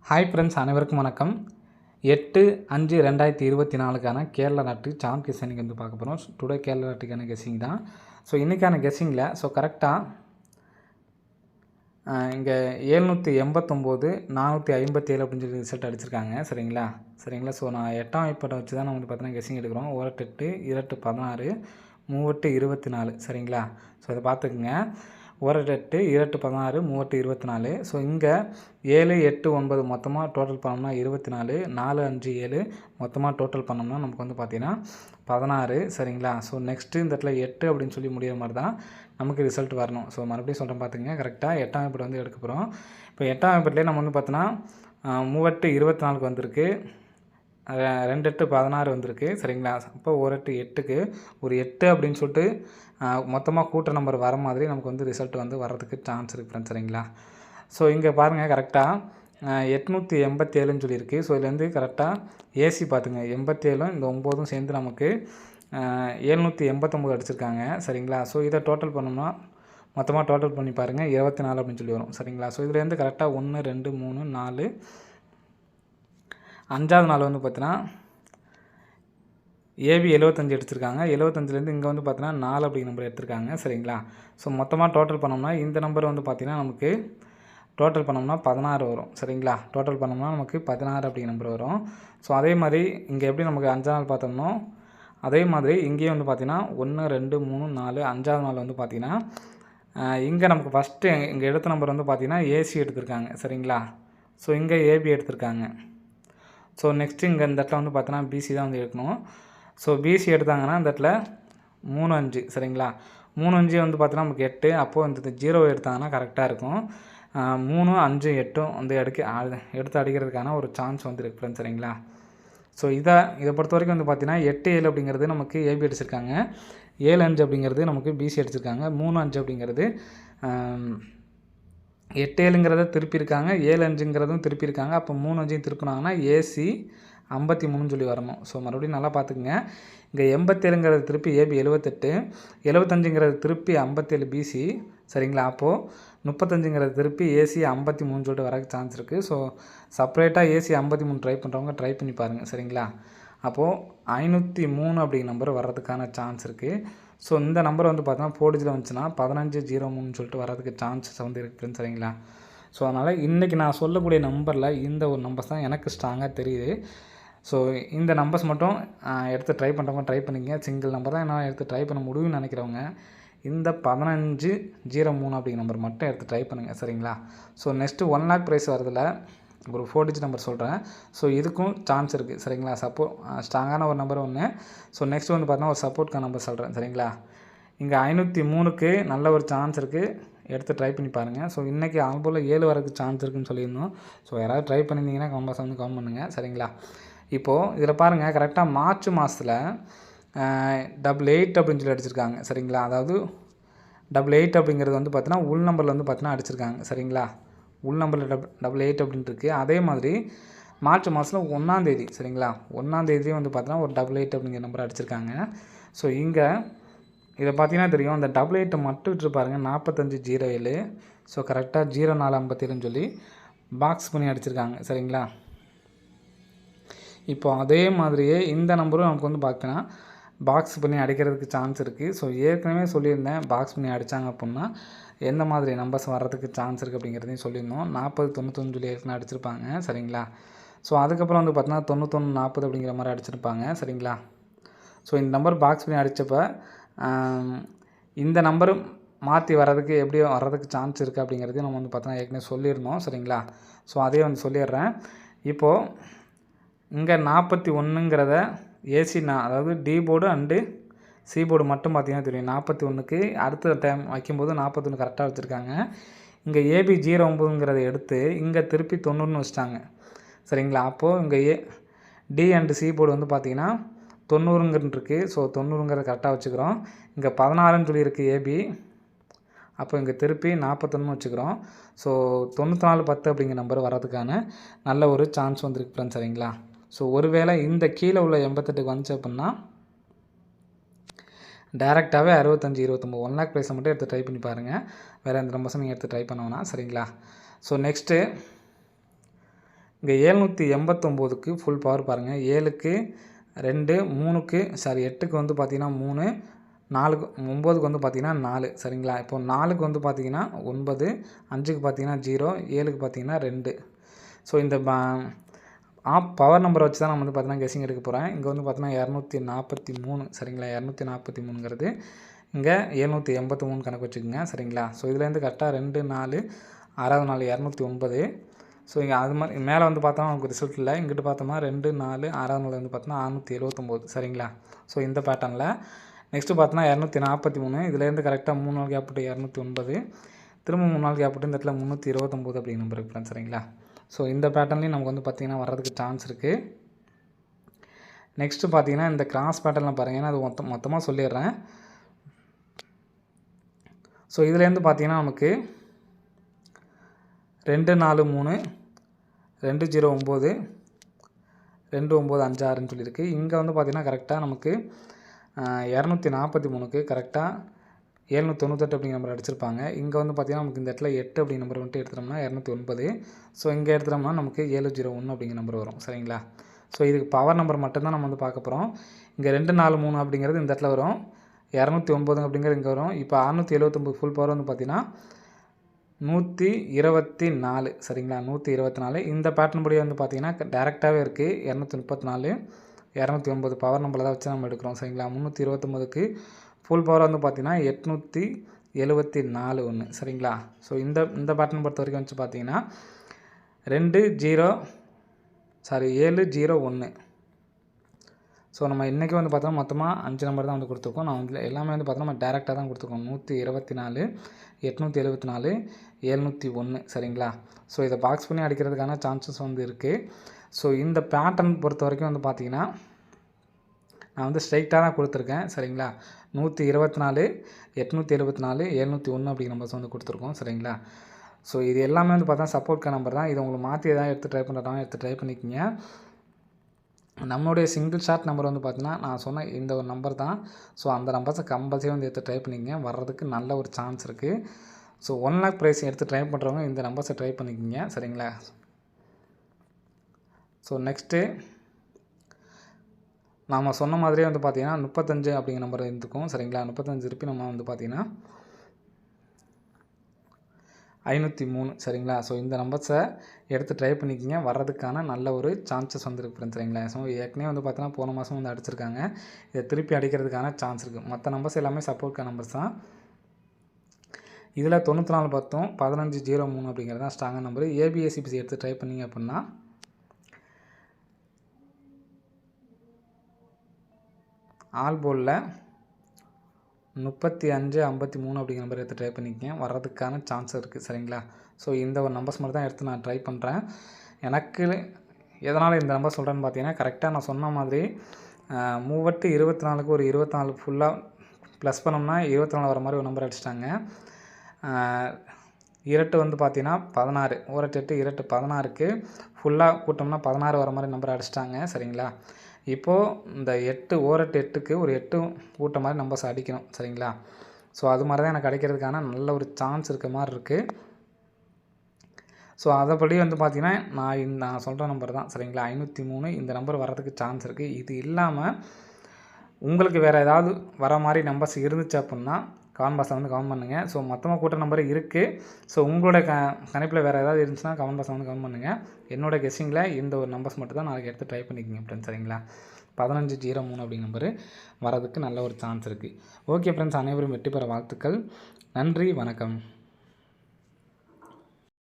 Hi friends, அனைவருக்கும் வணக்கம். 8/5/2024க்கான கேரளா நாட்டு சாம் கெஸ்ஸிங் இன்றைக்கி வந்து பார்க்க போகிறோம். டுடே கேரளா நாட்டுக்கான கெஸ்ஸிங் தான். ஸோ இன்றைக்கான கெஸ்ஸிங்கில் கரெக்டாக இங்கே 789 457 அப்படின்னு சொல்லி ரிசல்ட் அடிச்சிருக்காங்க. சரிங்களா. ஸோ நான் 8ஆம் வாய்ப்பாட்டை வச்சு தான் நம்ம வந்து பார்த்தீங்கன்னா கெஸ்ஸிங் எடுக்கிறோம். 1 8 2 16 3 24. சரிங்களா. ஸோ இதை பார்த்துக்குங்க. 1 8 2 16 3 24. ஸோ இங்கே 7 8 9 மொத்தமாக டோட்டல் பண்ணோம்னா 24, 4 5 7 மொத்தமாக டோட்டல் பண்ணோம்னா நமக்கு வந்து பார்த்திங்கன்னா 16. சரிங்களா. ஸோ நெக்ஸ்ட்டு இந்த இடத்துல 8 அப்படின்னு சொல்லி முடிகிற மாதிரி தான் நமக்கு ரிசல்ட் வரணும். ஸோ மறுபடியும் சொல்கிறேன் பார்த்துங்க. கரெக்டாக 8ஆம் வாய்ப்பாடு வந்து எடுக்க போகிறோம். இப்போ 8ஆம் வாய்ப்பாட்டிலே நம்ம வந்து பார்த்தோன்னா 3 8 24 வந்திருக்கு, 2 8 16 வந்திருக்கு. சரிங்களா. அப்போ 1 8 8க்கு ஒரு 8 அப்படின்னு சொல்லிட்டு மொத்தமாக கூட்ட நம்பர் வர மாதிரி நமக்கு வந்து ரிசல்ட் வந்து வர்றதுக்கு சான்ஸ் இருக்குது ஃப்ரெண்ட்ஸ். சரிங்களா. ஸோ இங்கே பாருங்கள், கரெக்டாக 887ன்னு சொல்லியிருக்கு. ஸோ இதுலேருந்து கரெக்டாக ஏசி பார்த்துங்க, 87 இந்த 9 சேர்ந்து நமக்கு 789 அடிச்சிருக்காங்க. சரிங்களா. ஸோ இதை டோட்டல் பண்ணோம்னா மொத்தமாக டோட்டல் பண்ணி பாருங்கள் 24 அப்படின்னு சொல்லி வரும். சரிங்களா. ஸோ இதுலேருந்து கரெக்டாக 1 2 3 4 5வது நாள் வந்து பார்த்தீங்கன்னா ஏபி 75 எடுத்திருக்காங்க. 75லேருந்து இங்கே வந்து பார்த்தீங்கன்னா 4 அப்படிங்கிற நம்பர் எடுத்திருக்காங்க. சரிங்களா. ஸோ மொத்தமாக டோட்டல் பண்ணோம்னா இந்த நம்பர் வந்து பார்த்திங்கன்னா நமக்கு டோட்டல் பண்ணோம்னா 16 வரும். சரிங்களா. டோட்டல் பண்ணோம்னா நமக்கு 16 அப்படிங்கிற நம்பர் வரும். ஸோ அதே மாதிரி இங்கே எப்படி நமக்கு 5ஆம் நாள் பார்த்தோம்னோ அதே மாதிரி இங்கேயும் வந்து பார்த்திங்கன்னா 1 2 3 4 5வது நாள் வந்து பார்த்திங்கன்னா இங்கே நமக்கு ஃபஸ்ட்டு இங்கே எடுத்த நம்பர் வந்து பார்த்திங்கன்னா ஏசி எடுத்திருக்காங்க. சரிங்களா. ஸோ இங்கே ஏபி எடுத்திருக்காங்க. ஸோ நெக்ஸ்ட்டு இங்கே இந்த இடத்துல வந்து பார்த்தீங்கன்னா பிசி தான் வந்து எடுக்கணும். ஸோ பிசி எடுத்தாங்கன்னா இந்த இடத்துல 3 5. சரிங்களா. 3 5 வந்து பார்த்தீங்கன்னா நமக்கு 8. அப்போது இந்த 0 எடுத்தாங்கன்னா கரெக்டாக இருக்கும். 3 5 8 வந்து எடுத்து அடிக்கிறதுக்கான ஒரு சான்ஸ் வந்து இருக்குது ஃப்ரெண்ட்ஸ். சரிங்களா. ஸோ இதை பொறுத்த வரைக்கும் வந்து பார்த்தீங்கன்னா 8 7 அப்படிங்கிறது நமக்கு ஏபி அடிச்சிருக்காங்க, 7 5 அப்படிங்கிறது நமக்கு பிசி அடிச்சிருக்காங்க, 3 5 அப்படிங்கிறது 8 7ங்கிறத திருப்பியிருக்காங்க, 7 5ங்கிறதும் திருப்பியிருக்காங்க. அப்போ 3 5 திருப்பினாங்கன்னா ஏசி 53ன்னு சொல்லி வரணும். ஸோ மறுபடியும் நல்லா பார்த்துக்குங்க. இங்கே 87ங்கிறது திருப்பி ஏபி 78, 75ங்கிறது திருப்பி 57 பிசி. சரிங்களா. அப்போது 35ங்கிறது திருப்பி ஏசி 53 சொல்லிட்டு வரக்கு சான்ஸ் இருக்குது. ஸோ செப்பரேட்டாக ஏசி 53 ட்ரை பண்ணுறவங்க ட்ரை பண்ணி பாருங்கள். சரிங்களா. அப்போது 503 அப்படிங்கிற நம்பர் வர்றதுக்கான சான்ஸ் இருக்குது. ஸோ இந்த நம்பர் வந்து பார்த்தோன்னா 4 டிஜிட்டில் வந்துச்சுன்னா 1503 சொல்லிட்டு வரதுக்கு சான்சஸ் வந்து இருக்குதுன்னு. சரிங்களா. ஸோ அதனால் இன்றைக்கி நான் சொல்லக்கூடிய நம்பரில் இந்த ஒரு நம்பர்ஸ் தான் எனக்கு ஸ்ட்ராங்காக தெரியுது. ஸோ இந்த நம்பர்ஸ் மட்டும் எடுத்து ட்ரை பண்ணுறவங்க ட்ரை பண்ணிங்க. சிங்கிள் நம்பர் தான் என்னால் எடுத்து ட்ரை பண்ண முடியும்னு நினைக்கிறவங்க இந்த 1503 அப்படிங்கிற நம்பர் மட்டும் எடுத்து ட்ரை பண்ணுங்கள். சரிங்களா. ஸோ நெக்ஸ்ட்டு 1 lakh ப்ரைஸ் வரதில் ஒரு 4 டிஜிட் நம்பர் சொல்கிறேன். ஸோ இதுக்கும் சான்ஸ் இருக்குது. சரிங்களா. ஸ்ட்ராங்கான ஒரு நம்பர் ஒன்று. ஸோ நெக்ஸ்ட் வந்து பார்த்தீங்கன்னா ஒரு சப்போர்ட்கான நம்பர் சொல்கிறேன். சரிங்களா. இங்கே 503க்கு நல்ல ஒரு சான்ஸ் இருக்குது, எடுத்து ட்ரை பண்ணி பாருங்கள். ஸோ இன்றைக்கி ஆல்போல் 7 வரதுக்கு சான்ஸ் இருக்குதுன்னு சொல்லியிருந்தோம். ஸோ யாராவது ட்ரை பண்ணியிருந்தீங்கன்னா கமெண்ட்ஸ் வந்து கமெண்ட் பண்ணுங்கள். சரிங்களா. இப்போது இதில் பாருங்கள், கரெக்டாக மார்ச் மாதத்தில் 88 அப்படின்னு சொல்லி அடிச்சிருக்காங்க. சரிங்களா. அதாவது 88 அப்படிங்கிறது வந்து பார்த்தீங்கன்னா உள் நம்பரில் வந்து பார்த்தீங்கன்னா அடிச்சிருக்காங்க. சரிங்களா. உள் நம்பரில் 88 அப்படின்ட்டு இருக்குது. அதே மாதிரி மார்ச் மாதத்தில் 1ஆம் தேதி. சரிங்களா. 1ஆம் தேதியே வந்து பார்த்தீங்கன்னா ஒரு 88 அப்படிங்கிற நம்பர் அடிச்சிருக்காங்க. ஸோ இங்கே இதை பார்த்தீங்கன்னா தெரியும், அந்த 88 மட்டும் விட்டு பாருங்கள் 4507. ஸோ கரெக்டாக 0457ன்னு சொல்லி பாக்ஸ் பண்ணி அடிச்சிருக்காங்க. சரிங்களா. இப்போ அதே மாதிரியே இந்த நம்பரும் நமக்கு வந்து பார்த்தீங்கன்னா பாக்ஸ் பண்ணி அடிக்கிறதுக்கு சான்ஸ் இருக்குது. ஸோ ஏற்கனவே சொல்லியிருந்தேன், பாக்ஸ் பண்ணி அடித்தாங்க அப்படின்னா எந்த மாதிரி நம்பர்ஸ் வர்றதுக்கு சான்ஸ் இருக்குது அப்படிங்கிறதையும் சொல்லியிருந்தோம். 40 91 சொல்லி ஏற்கனவே அடிச்சிருப்பாங்க. சரிங்களா. ஸோ அதுக்கப்புறம் வந்து பார்த்தீங்கன்னா 91 40 அப்படிங்கிற மாதிரி அடிச்சிருப்பாங்க. சரிங்களா. ஸோ இந்த நம்பர் பாக்ஸ் பண்ணி அடித்தப்போ இந்த நம்பரும் மாற்றி வர்றதுக்கு எப்படி வர்றதுக்கு சான்ஸ் இருக்குது அப்படிங்கிறதையும் நம்ம வந்து பார்த்தோன்னா ஏற்கனவே சொல்லியிருந்தோம். சரிங்களா. ஸோ அதே வந்து சொல்லிடுறேன். இப்போது இங்கே 41ங்கிறத ஏசி அதாவது D board and C board மட்டும் பார்த்திங்கன்னா தெரியும். 41க்கு அடுத்த டைம் வைக்கும்போது 41 கரெக்டாக வச்சுருக்காங்க. இங்கே ஏபி 09ங்கிறத எடுத்து இங்கே திருப்பி 90ன்னு வச்சுட்டாங்க. சரிங்களா. அப்போது இங்கே டி அண்டு சி போர்டு வந்து பார்த்திங்கன்னா 90ங்கிறது இருக்குது. ஸோ 90ங்கிறத கரெக்டாக வச்சுக்கிறோம். இங்கே 16ன்னு சொல்லியிருக்கு ஏபி. அப்போ இங்கே திருப்பி 41 வச்சுக்கிறோம். ஸோ 94 10 அப்படிங்கிற நம்பர் வர்றதுக்கான நல்ல ஒரு சான்ஸ் வந்துருக்கு ஃப்ரெண்ட்ஸ். சரிங்களா. ஸோ ஒருவேளை இந்த கீழே உள்ள 88க்கு வந்துச்சு அப்படின்னா டேரெக்டாகவே 65 29 1 lakh ப்ரைஸை மட்டும் எடுத்து ட்ரை பண்ணி பாருங்கள். வேறு எந்த நம்பர்ஸும் நீங்கள் எடுத்து ட்ரை பண்ணுவோன்னா. சரிங்களா. ஸோ நெக்ஸ்ட்டு இங்கே 789க்கு ஃபுல் பவர் பாருங்கள். 7க்கு 2, 3க்கு 8க்கு வந்து பார்த்திங்கன்னா 3, 4க்கு 9க்கு வந்து பார்த்திங்கன்னா 4 சரிங்களா. இப்போ 4க்கு வந்து பார்த்திங்கன்னா 9, 5க்கு பார்த்திங்கன்னா 0, 7க்கு பார்த்திங்கன்னா 2. ஸோ இந்த பவர் நம்பரை வச்சு தான் நம்ம வந்து பார்த்திங்கன்னா கெஸ்ஸிங் எடுக்க போகிறேன். இங்கே வந்து பார்த்திங்கன்னா 243 சரிங்களா. 243ங்கிறது இங்கே 783 கணக்கு வச்சுக்கோங்க சரிங்களா. ஸோ இதுலேருந்து கரெக்டாக 2, 4, 6வது நாள் 209. ஸோ இங்கே அது மாதிரி மேலே வந்து பார்த்தோம்னா நமக்கு ரிசல்ட் இல்லை. இங்கிட்டு பார்த்தோம்னா 2, 4, 6வது நாள் வந்து பார்த்தோம்னா 679 சரிங்களா. ஸோ இந்த பேட்டர்னில் நெக்ஸ்ட்டு பார்த்தோன்னா 243, இதுலேருந்து கரெக்டாக 3 நாள் கேப் விட்டு 209, திரும்ப 3 நாள் கேப் விட்டு இந்த இடத்துல 329 அப்படிங்கிற நம்பர் இருக்குது சரிங்களா. ஸோ இந்த பேட்டர்ன்லேயும் நமக்கு வந்து பார்த்திங்கன்னா வர்றதுக்கு சான்ஸ் இருக்குது. நெக்ஸ்ட்டு பார்த்திங்கன்னா இந்த கிராஸ் பேட்டர்னில் பாருங்கள், அது மொத்தமாக சொல்லிடுறேன். ஸோ இதுலேருந்து பார்த்திங்கன்னா நமக்கு 243, 209, 2956ன்னு சொல்லியிருக்கு. இங்கே வந்து பார்த்திங்கன்னா கரெக்டாக நமக்கு 243க்கு கரெக்டாக 798 அப்படிங்கிற நம்பர் அடிச்சிருப்பாங்க. இங்கே வந்து பார்த்திங்கன்னா நமக்கு இந்த இடத்துல 8 அப்படிங்கிற நம்பர் வந்துட்டு எடுத்துட்டோம்னா 209. ஸோ இங்கே எடுத்துட்டோம்னா நமக்கு 701 அப்படிங்கிற நம்பர் வரும் சரிங்களா. ஸோ இதுக்கு பவர் நம்பர் மட்டும்தான் நம்ம வந்து பார்க்க போகிறோம். இங்கே 243 அப்படிங்கிறது இந்த இடத்துல வரும், 209 அப்படிங்கிறது இங்கே வரும். இப்போ 679 ஃபுல் பவர் வந்து பார்த்திங்கன்னா 124 சரிங்களா. 124 இந்த பேட்டர்ன் படி வந்து பார்த்திங்கன்னா டேரெக்டாகவே இருக்குது. 234, 209 பவர் நம்பரில் தான் வச்சு நம்ம எடுக்கிறோம் சரிங்களா. 329க்கு ஃபுல் பவர் வந்து பார்த்திங்கன்னா 874 ஒன்று சரிங்களா. ஸோ இந்த பேட்டர்ன் பொறுத்த வரைக்கும் வச்சு பார்த்திங்கன்னா 701. ஸோ நம்ம இன்றைக்கி வந்து பார்த்தோம்னா மொத்தமாக 5 நம்பர் தான் வந்து கொடுத்துருக்கோம். நான் வந்து எல்லாமே வந்து பார்த்தோம்னா நம்ம டேரெக்டாக தான் கொடுத்துருக்கோம். 124, 874, 701 சரிங்களா. ஸோ இதை பாக்ஸ் பண்ணி அடிக்கிறதுக்கான சான்சஸ் வந்து இருக்குது. ஸோ இந்த பேட்டர்ன் பொறுத்த வரைக்கும் வந்து பார்த்திங்கன்னா நான் வந்து ஸ்ட்ரைட்டாக தான் கொடுத்துருக்கேன் சரிங்களா. 124, 874, 701 அப்படிங்கிற நம்பர்ஸ் வந்து கொடுத்துருக்கோம் சரிங்களா. ஸோ இது எல்லாமே வந்து பார்த்தா சப்போர்ட்கான நம்பர் தான். இது உங்களுக்கு மாற்றி எதாவது எடுத்து ட்ரை பண்ணுறதா எடுத்து ட்ரை பண்ணிக்கோங்க. நம்மளுடைய சிங்கிள் ஷாட் நம்பர் வந்து பார்த்தீங்கன்னா நான் சொன்ன இந்த ஒரு நம்பர் தான். ஸோ அந்த நம்பர்ஸை கம்பல்சரி வந்து எடுத்து ட்ரை பண்ணிக்கங்க, வர்றதுக்கு நல்ல ஒரு சான்ஸ் இருக்குது. ஸோ 1 lakh ப்ரைஸ் எடுத்து ட்ரை பண்ணுறவங்க இந்த நம்பர்ஸை ட்ரை பண்ணிக்கோங்க சரிங்களா. ஸோ நெக்ஸ்ட்டு நாம் சொன்ன மாதிரியே வந்து பார்த்திங்கன்னா 35 அப்படிங்கிற நம்பர் இருந்துக்கும் சரிங்களா. 35 திருப்பி நம்ம வந்து பார்த்திங்கன்னா 503 சரிங்களா. ஸோ இந்த நம்பர்ஸை எடுத்து ட்ரை பண்ணிக்கிங்க, வர்றதுக்கான நல்ல ஒரு சான்சஸ் வந்துருக்கு ஃப்ரெண்ட்ஸ் சரிங்களா. ஸோ ஏற்கனவே வந்து பார்த்தீங்கன்னா போன மாதம் வந்து அடிச்சிருக்காங்க, இதை திருப்பி அடிக்கிறதுக்கான சான்ஸ் இருக்குது. மற்ற நம்பர்ஸ் எல்லாமே சப்போர்ட்கான நம்பர்ஸ் தான். இதில் 94 பார்த்தோம், 1503 அப்படிங்கிறது தான் ஸ்ட்ராங்கான நம்பர். ஏபிஎஸ்சிபிசி எடுத்து ட்ரை பண்ணிங்க அப்படின்னா ஆல் போலில் 3553 அப்படிங்கிற நம்பர் எடுத்து ட்ரை பண்ணிக்கங்க, வர்றதுக்கான சான்ஸ் இருக்குது சரிங்களா. ஸோ இந்த ஒரு நம்பர்ஸ் மட்டும் தான் எடுத்து நான் ட்ரை பண்ணுறேன். எனக்கு எதனால் இந்த நம்பர் சொல்கிறேன்னு பார்த்தீங்கன்னா கரெக்டாக நான் சொன்ன மாதிரி 24க்கு ஒரு 24 ஃபுல்லாக ப்ளஸ் பண்ணோம்னா 24 வர மாதிரி ஒரு நம்பர் அடிச்சிட்டாங்க. இரட்டு வந்து பார்த்தீங்கன்னா 16, ஓரட்டு 8, இரட்டு 16க்கு ஃபுல்லாக கூட்டோம்னா 16 வர மாதிரி நம்பர் அடிச்சிட்டாங்க சரிங்களா. இப்போது இந்த 8 ஓரட்டு 8க்கு ஒரு 8 கூட்ட மாதிரி நம்பர்ஸ் அடிக்கணும் சரிங்களா. ஸோ அது மாதிரி தான் எனக்கு அடிக்கிறதுக்கான நல்ல ஒரு சான்ஸ் இருக்க மாதிரி இருக்குது. ஸோ அதைப்படி வந்து பார்த்திங்கன்னா நான் சொல்கிற நம்பர் தான் சரிங்களா. 503 இந்த நம்பர் வர்றதுக்கு சான்ஸ் இருக்குது. இது இல்லாமல் உங்களுக்கு வேறு ஏதாவது வர மாதிரி நம்பர்ஸ் இருந்துச்சு அப்படின்னா கமெண்ட் பாக்ஸில் வந்து கமெண்ட் பண்ணுங்கள். ஸோ மொத்தமாக கூட்ட நம்பர் இருக்குது. ஸோ உங்களோட கணிப்பில் வேறு ஏதாவது இருந்துச்சுன்னா கமெண்ட் பாக்ஸில் வந்து கமெண்ட் பண்ணுங்கள். என்னோட கெஸ்ஸிங்கில் இந்த ஒரு நம்பர்ஸ் மட்டும் தான் நாளைக்கு எடுத்து ட்ரை பண்ணிக்கோங்க ஃப்ரெண்ட்ஸ் சரிங்களா. 1503 அப்படிங்கிற நம்பரு வரதுக்கு நல்ல ஒரு சான்ஸ் இருக்குது. ஓகே ஃப்ரெண்ட்ஸ், அனைவரும் வெற்றி பெற வாழ்த்துக்கள். நன்றி, வணக்கம்.